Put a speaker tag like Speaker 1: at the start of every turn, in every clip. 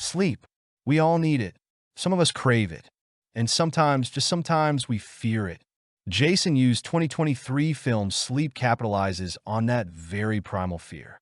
Speaker 1: Sleep. We all need it. Some of us crave it. And sometimes, just sometimes, we fear it. Jason Yu's 2023 film Sleep capitalizes on that very primal fear.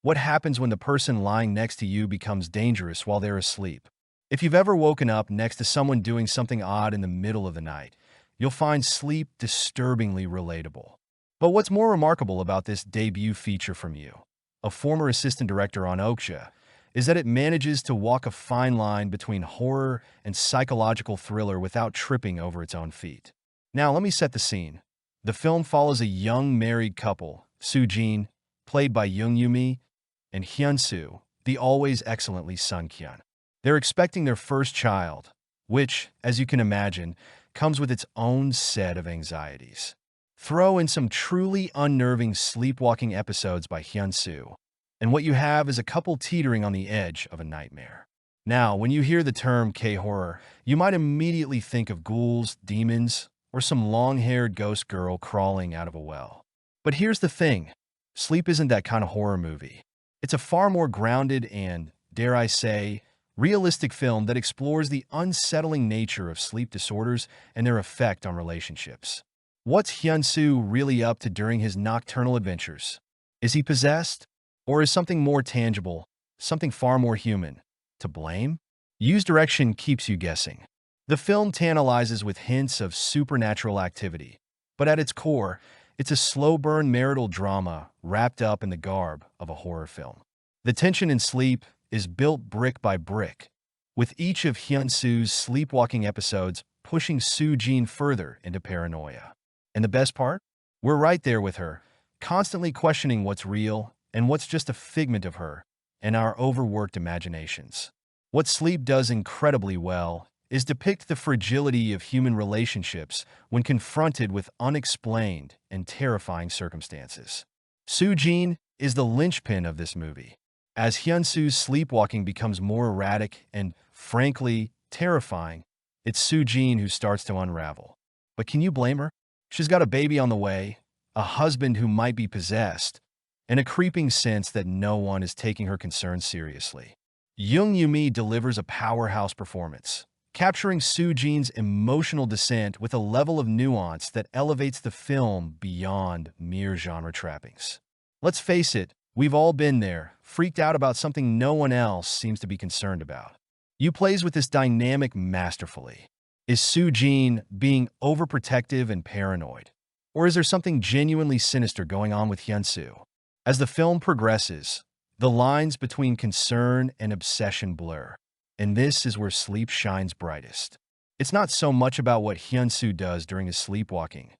Speaker 1: What happens when the person lying next to you becomes dangerous while they're asleep? If you've ever woken up next to someone doing something odd in the middle of the night, you'll find Sleep disturbingly relatable. But what's more remarkable about this debut feature from you, a former assistant director on Okja, is that it manages to walk a fine line between horror and psychological thriller without tripping over its own feet. Now, let me set the scene. The film follows a young married couple, Soo-jin, played by Young Yumi, and Hyun-soo, the always excellently Sun Kyun. They're expecting their first child, which, as you can imagine, comes with its own set of anxieties. Throw in some truly unnerving sleepwalking episodes by Hyun-soo, and what you have is a couple teetering on the edge of a nightmare. Now, when you hear the term K-horror, you might immediately think of ghouls, demons, or some long-haired ghost girl crawling out of a well. But here's the thing. Sleep isn't that kind of horror movie. It's a far more grounded and, dare I say, realistic film that explores the unsettling nature of sleep disorders and their effect on relationships. What's Hyun-soo really up to during his nocturnal adventures? Is he possessed? Or is something more tangible, something far more human, to blame? Yu's direction keeps you guessing. The film tantalizes with hints of supernatural activity, but at its core, it's a slow-burn marital drama wrapped up in the garb of a horror film. The tension in Sleep is built brick by brick, with each of Hyun-soo's sleepwalking episodes pushing Soo-jin further into paranoia. And the best part? We're right there with her, constantly questioning what's real and what's just a figment of her and our overworked imaginations. What Sleep does incredibly well is depict the fragility of human relationships when confronted with unexplained and terrifying circumstances. Soo-jin is the linchpin of this movie. As Hyun-soo's sleepwalking becomes more erratic and, frankly, terrifying, it's Soo-jin who starts to unravel. But can you blame her? She's got a baby on the way, a husband who might be possessed, and a creeping sense that no one is taking her concerns seriously. Young Yumi delivers a powerhouse performance, capturing Soo-jin's emotional descent with a level of nuance that elevates the film beyond mere genre trappings. Let's face it, we've all been there, freaked out about something no one else seems to be concerned about. Yu plays with this dynamic masterfully. Is Soo-jin being overprotective and paranoid? Or is there something genuinely sinister going on with Hyun-soo? As the film progresses, the lines between concern and obsession blur, and this is where Sleep shines brightest. It's not so much about what Hyun-soo does during his sleepwalking,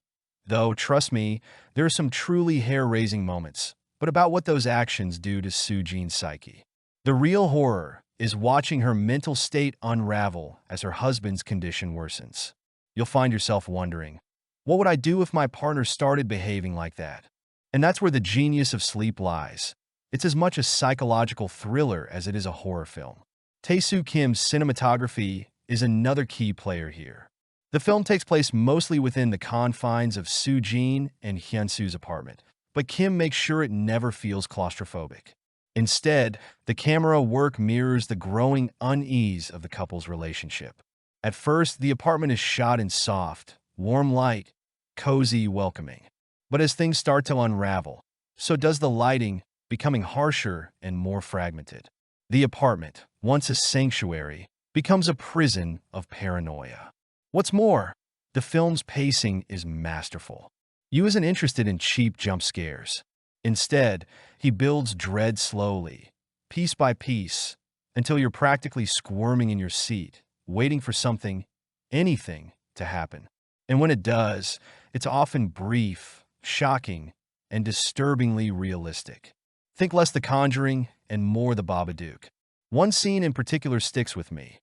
Speaker 1: though, trust me, there are some truly hair-raising moments, but about what those actions do to Soo-jin's psyche. The real horror is watching her mental state unravel as her husband's condition worsens. You'll find yourself wondering, what would I do if my partner started behaving like that? And that's where the genius of Sleep lies. It's as much a psychological thriller as it is a horror film. Tae-soo Kim's cinematography is another key player here. The film takes place mostly within the confines of Soo-jin and Hyun-soo's apartment, but Kim makes sure it never feels claustrophobic. Instead, the camera work mirrors the growing unease of the couple's relationship. At first, the apartment is shot in soft, warm light, cozy, welcoming. But as things start to unravel, so does the lighting, becoming harsher and more fragmented. The apartment, once a sanctuary, becomes a prison of paranoia. What's more, the film's pacing is masterful. Yu isn't interested in cheap jump scares. Instead, he builds dread slowly, piece by piece, until you're practically squirming in your seat, waiting for something, anything, to happen. And when it does, it's often brief, shocking, and disturbingly realistic. Think less The Conjuring and more The Babadook. One scene in particular sticks with me.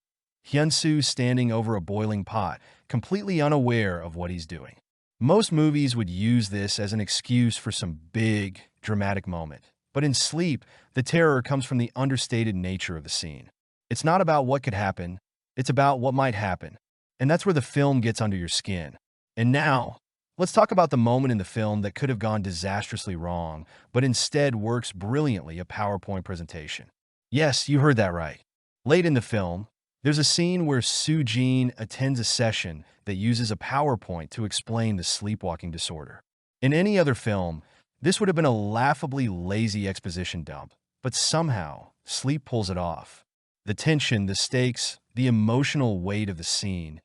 Speaker 1: Hyun-soo standing over a boiling pot, completely unaware of what he's doing. Most movies would use this as an excuse for some big, dramatic moment. But in Sleep, the terror comes from the understated nature of the scene. It's not about what could happen, it's about what might happen. And that's where the film gets under your skin. And now, let's talk about the moment in the film that could have gone disastrously wrong, but instead works brilliantly: a PowerPoint presentation. Yes, you heard that right. Late in the film, there's a scene where Soo-jin attends a session that uses a PowerPoint to explain the sleepwalking disorder. In any other film, this would have been a laughably lazy exposition dump, but somehow, Sleep pulls it off. The tension, the stakes, the emotional weight of the scene,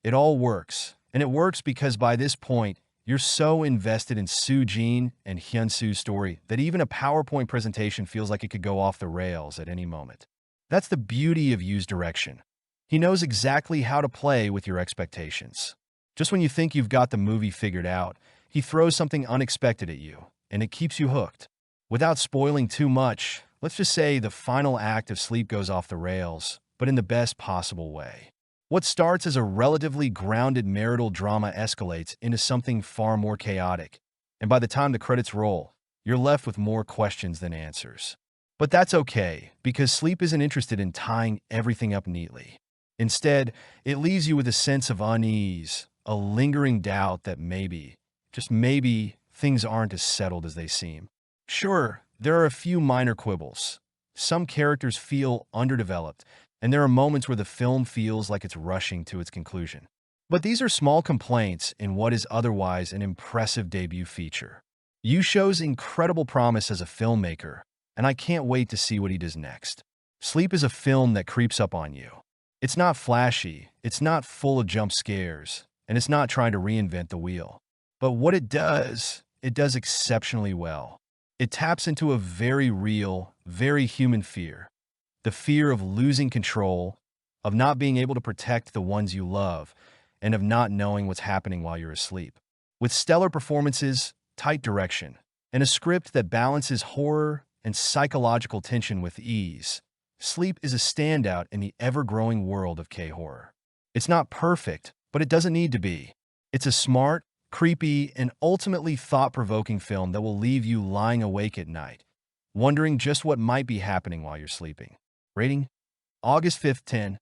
Speaker 1: it all works. And it works because by this point, you're so invested in Soo-jin and Hyun-soo's story that even a PowerPoint presentation feels like it could go off the rails at any moment. That's the beauty of Yu's direction. He knows exactly how to play with your expectations. Just when you think you've got the movie figured out, he throws something unexpected at you, and it keeps you hooked. Without spoiling too much, let's just say the final act of Sleep goes off the rails, but in the best possible way. What starts as a relatively grounded marital drama escalates into something far more chaotic, and by the time the credits roll, you're left with more questions than answers. But that's okay, because Sleep isn't interested in tying everything up neatly. Instead, it leaves you with a sense of unease, a lingering doubt that maybe, just maybe, things aren't as settled as they seem. Sure, there are a few minor quibbles. Some characters feel underdeveloped, and there are moments where the film feels like it's rushing to its conclusion. But these are small complaints in what is otherwise an impressive debut feature. Yu shows incredible promise as a filmmaker, and I can't wait to see what he does next. Sleep is a film that creeps up on you. It's not flashy, it's not full of jump scares, and it's not trying to reinvent the wheel. But what it does exceptionally well. It taps into a very real, very human fear. The fear of losing control, of not being able to protect the ones you love, and of not knowing what's happening while you're asleep. With stellar performances, tight direction, and a script that balances horror and psychological tension with ease, Sleep is a standout in the ever-growing world of K-horror. It's not perfect, but it doesn't need to be. It's a smart, creepy, and ultimately thought-provoking film that will leave you lying awake at night, wondering just what might be happening while you're sleeping. Rating? August 5th, 10.